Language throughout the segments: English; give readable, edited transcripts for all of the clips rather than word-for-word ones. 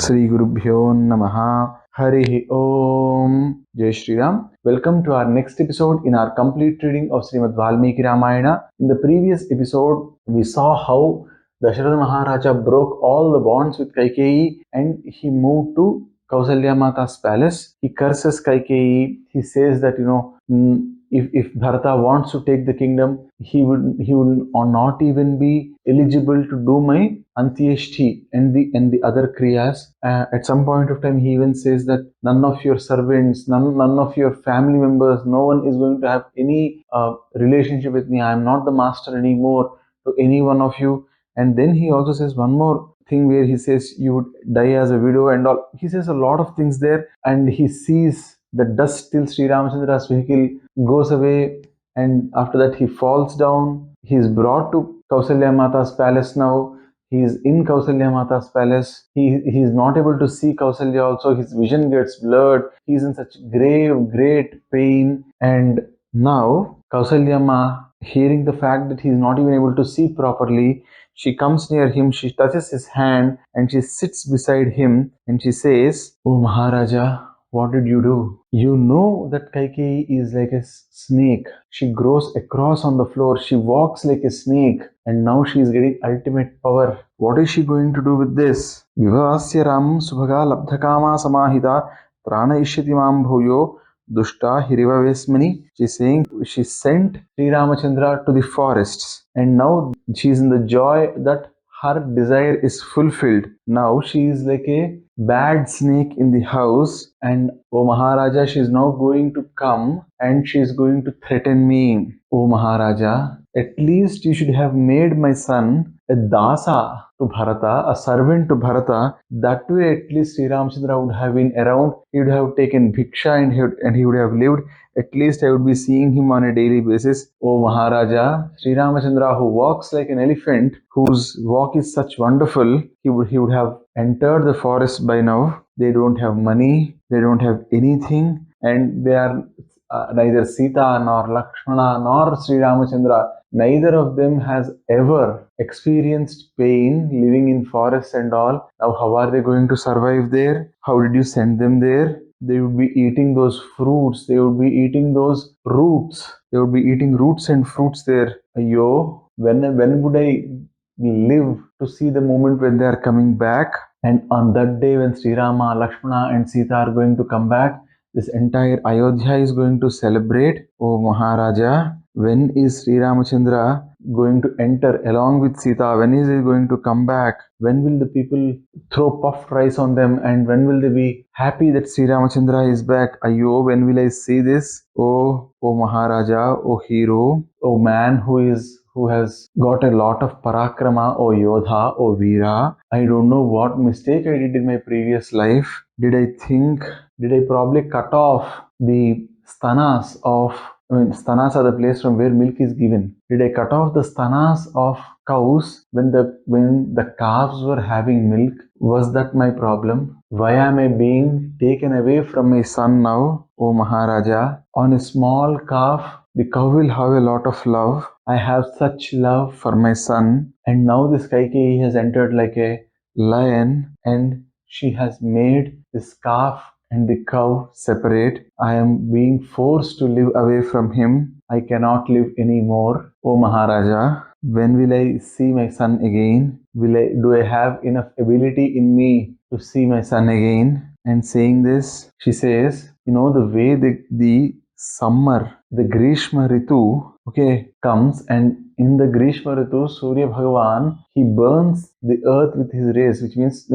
Sri Gurubhyo Namaha. Harihi Om. Jai Shri Ram. Welcome to our next episode in our complete reading of Srimad Valmiki Ramayana. In the previous episode, we saw how Dashratha Maharaja broke all the bonds with Kaikeyi and he moved to Kausalya Mata's palace. He curses Kaikeyi. He says that, if Bharata wants to take the kingdom, he would not even be eligible to do my Antyeshti and the other kriyas. At some point of time, he even says that none of your servants, none of your family members, no one is going to have any relationship with me. I am not the master anymore to any one of you. And then he also says one more thing where he says you would die as a widow and all. He says a lot of things there, and he sees the dust till Sri Ramachandra's vehicle goes away, and after that he falls down. He is brought to Kausalya Mata's palace now. He is in Kausalya Mata's palace. He is not able to see Kausalya also. His vision gets blurred. He is in such great pain. And now Kausalya Ma, hearing the fact that he is not even able to see properly, she comes near him, she touches his hand and she sits beside him and she says, "Oh Maharaja, what did you do? You know that Kaikeyi is like a snake. She grows across on the floor. She walks like a snake. And now she is getting ultimate power. What is she going to do with this? Vivasya Ram Subhaga Labdhakama Samahita Trana Ishyati Mam Bhuyo Dushta Hiriva Vesmani." She's saying she sent Sri Ramachandra to the forests. And now she is in the joy that her desire is fulfilled. Now she is like a bad snake in the house, and O Maharaja, she is now going to come and she is going to threaten me. O Maharaja, at least you should have made my son a dasa to Bharata, a servant to Bharata. That way at least Sri Ramachandra would have been around. He would have taken bhiksha and he would have lived. At least I would be seeing him on a daily basis. O Maharaja, Sri Ramachandra, who walks like an elephant, whose walk is such wonderful, he would have entered the forest by now. They don't have money, they don't have anything, and they are neither Sita nor Lakshmana nor Sri Ramachandra. Neither of them has ever experienced pain living in forests and all. Now how are they going to survive there? How did you send them there? They would be eating those fruits. They would be eating those roots. They would be eating roots and fruits there. Ayyo, when would I live to see the moment when they are coming back? And on that day when Sri Rama, Lakshmana and Sita are going to come back, this entire Ayodhya is going to celebrate. Oh Maharaja, when is Sri Ramachandra going to enter along with Sita? When is he going to come back? When will the people throw puffed rice on them? And when will they be happy that Sri Ramachandra is back? Ayyo, when will I see this? Oh Maharaja, oh hero, oh man who has got a lot of parakrama, oh Yodha, oh Veera. I don't know what mistake I did in my previous life. Did I probably cut off the stanas of, stanas are the place from where milk is given. Did I cut off the stanas of cows when the calves were having milk? Was that my problem? Why am I being taken away from my son now? O Maharaja, on a small calf, the cow will have a lot of love. I have such love for my son. And now this Kaikeyi has entered like a lion and she has made this calf and the cow separate. I am being forced to live away from him. I cannot live anymore. O Maharaja, when will I see my son again? Do I have enough ability in me to see my son again? And saying this, she says, the way the summer, the Grishma Ritu, comes, and in the Grishma Ritu, Surya Bhagavan, he burns the earth with his rays, which means,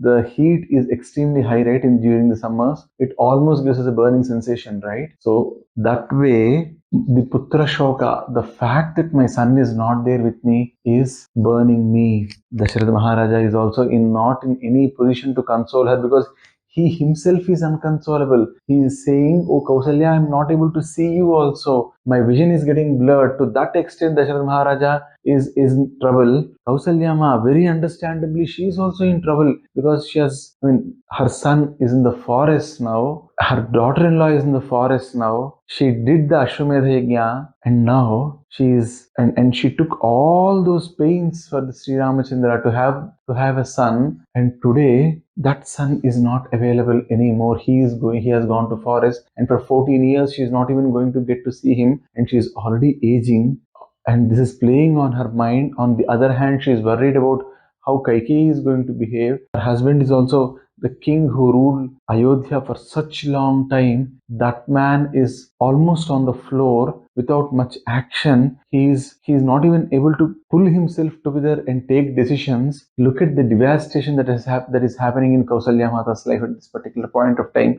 the heat is extremely high, right? During the summers, it almost gives us a burning sensation, right? So that way, the Putra Shoka, the fact that my son is not there with me, is burning me. Dashratha Maharaja is also not in any position to console her because he himself is unconsolable. He is saying, "Oh Kausalya, I am not able to see you also. My vision is getting blurred." To that extent, Dashratha Maharaja is in trouble. Kausalya Ma, very understandably, she is also in trouble because her son is in the forest now. Her daughter-in-law is in the forest now. she did the Ashwamedha Yajna, and now she is and she took all those pains for the Sri Ramachandra to have a son, and today that son is not available anymore. He has gone to forest, and for 14 years she is not even going to get to see him, and she is already aging, and this is playing on her mind. On the other hand, she is worried about how Kaikeyi is going to behave. Her husband is also the king who ruled Ayodhya for such long time. That man is almost on the floor without much action. He is not even able to pull himself together and take decisions. Look at the devastation that is happening in Kausalya Mata's life at this particular point of time,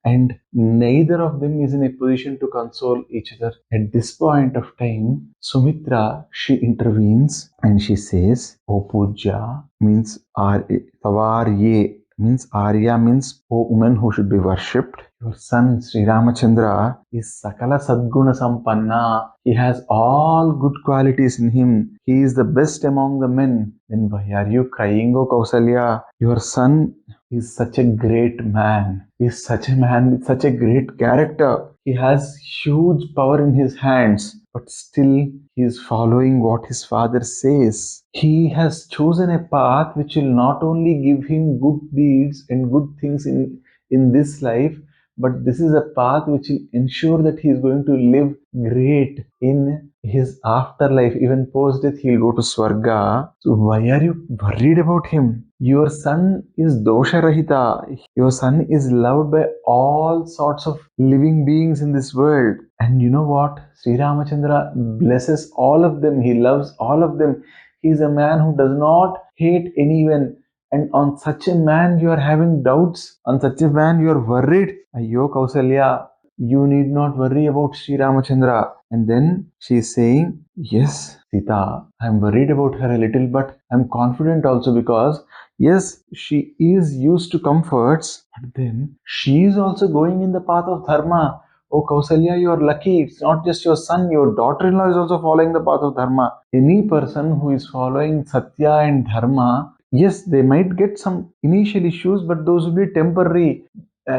and neither of them is in a position to console each other. At this point of time, Sumitra, she intervenes and she says, O Puja, means Tavarye, means Arya, means O woman who should be worshipped. Your son Sri Ramachandra is Sakala Sadguna Sampanna. He has all good qualities in him. He is the best among the men. Then why are you crying, O Kausalya? Your son is such a great man. He is such a man with such a great character. He has huge power in his hands, but still he is following what his father says. He has chosen a path which will not only give him good deeds and good things in this life, but this is a path which will ensure that he is going to live great in his afterlife. Even post death, he'll go to Swarga. So why are you worried about him? Your son is Dosha Rahita. Your son is loved by all sorts of living beings in this world. And you know what? Sri Ramachandra blesses all of them. He loves all of them. He is a man who does not hate anyone. And on such a man you are having doubts. On such a man you are worried. Ayyo Kausalya, you need not worry about Sri Ramachandra. And then she is saying, yes, Sita, I am worried about her a little, but I am confident also because, yes, she is used to comforts, but then she is also going in the path of Dharma. Oh, Kausalya, you are lucky. It's not just your son, your daughter-in-law is also following the path of Dharma. Any person who is following Satya and Dharma, yes, they might get some initial issues, but those will be temporary.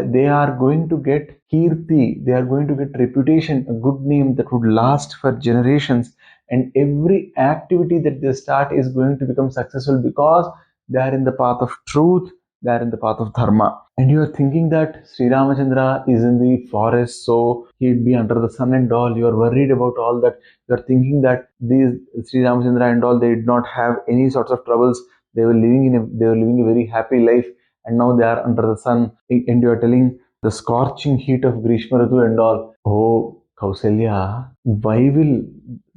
They are going to get kirti, they are going to get reputation, a good name that would last for generations. And every activity that they start is going to become successful because they are in the path of truth, they are in the path of dharma. And you are thinking that Sri Ramachandra is in the forest, so he'd be under the sun and all. You are worried about all that. You are thinking that these Sri Ramachandra and all, they did not have any sorts of troubles. They were living a very happy life, and now they are under the sun. And you are telling the scorching heat of Grishma Ritu and all. Oh, Kausalya, why will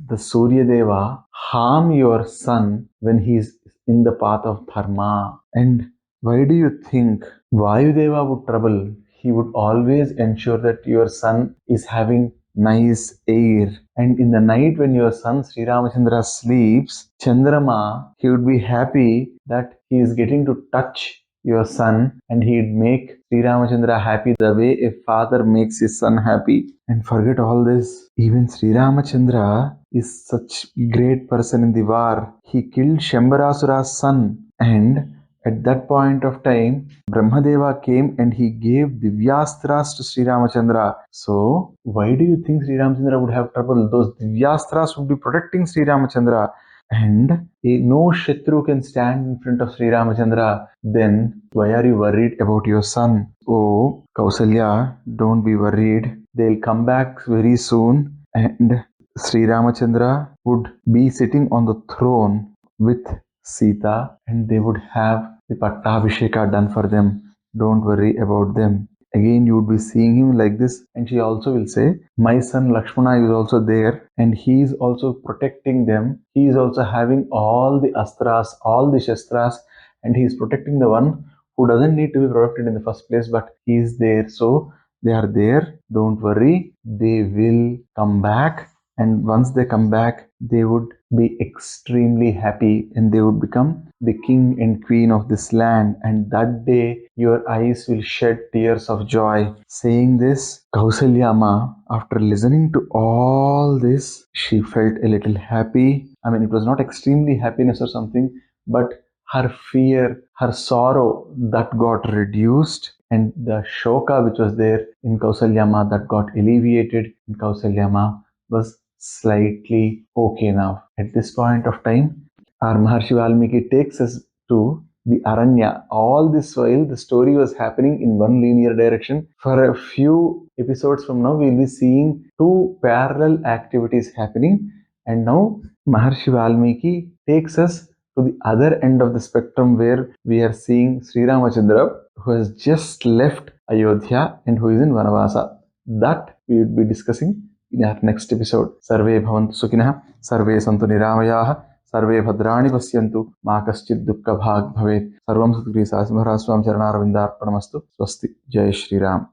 the Surya Deva harm your son when he is in the path of Dharma? And why do you think Vayudeva would trouble? He would always ensure that your son is having nice air. And in the night when your son Sri Ramachandra sleeps, Chandrama, he would be happy that he is getting to touch your son, and he'd make Sri Ramachandra happy the way a father makes his son happy. And forget all this. Even Sri Ramachandra is such a great person in the war. He killed Shembarasura's son, and at that point of time, Brahmadeva came and he gave Divyastras to Sri Ramachandra. So, why do you think Sri Ramachandra would have trouble? Those Divyastras would be protecting Sri Ramachandra. And no Shatru can stand in front of Sri Ramachandra. Then, why are you worried about your son? Oh, Kausalya, don't be worried. They'll come back very soon, and Sri Ramachandra would be sitting on the throne with Sita, and they would have the Pattabhisheka done for them. Don't worry about them. Again, you would be seeing him like this, and she also will say, my son Lakshmana is also there, and he is also protecting them. He is also having all the astras, all the shastras, and he is protecting the one who doesn't need to be protected in the first place, but he is there. So they are there. Don't worry. They will come back, and once they come back, they would be extremely happy, and they would become the king and queen of this land. And that day your eyes will shed tears of joy. Saying this, Kausalyama, after listening to all this, she felt a little happy. I mean, it was not extremely happiness or something, but her fear, her sorrow that got reduced, and the shoka which was there in Kausalyama that got alleviated in Kausalyama was slightly okay now. At this point of time, our Maharshi Valmiki takes us to the Aranya. All this while, the story was happening in one linear direction. For a few episodes from now, we'll be seeing two parallel activities happening. And now, Maharshi Valmiki takes us to the other end of the spectrum where we are seeing Sri Ramachandra, who has just left Ayodhya and who is in Vanavasa. That we will be discussing in our next episode. Sarve bhavantu sukhinah, sarve santu niramayaah, सर्वे भद्राणि पश्यन्तु मा कश्चित् दुःखभाग् भवेत् सर्वं सद्गुरुसासि महाराज स्वामी चरणारविन्दार्पणमस्तु स्वस्ति जय श्रीराम।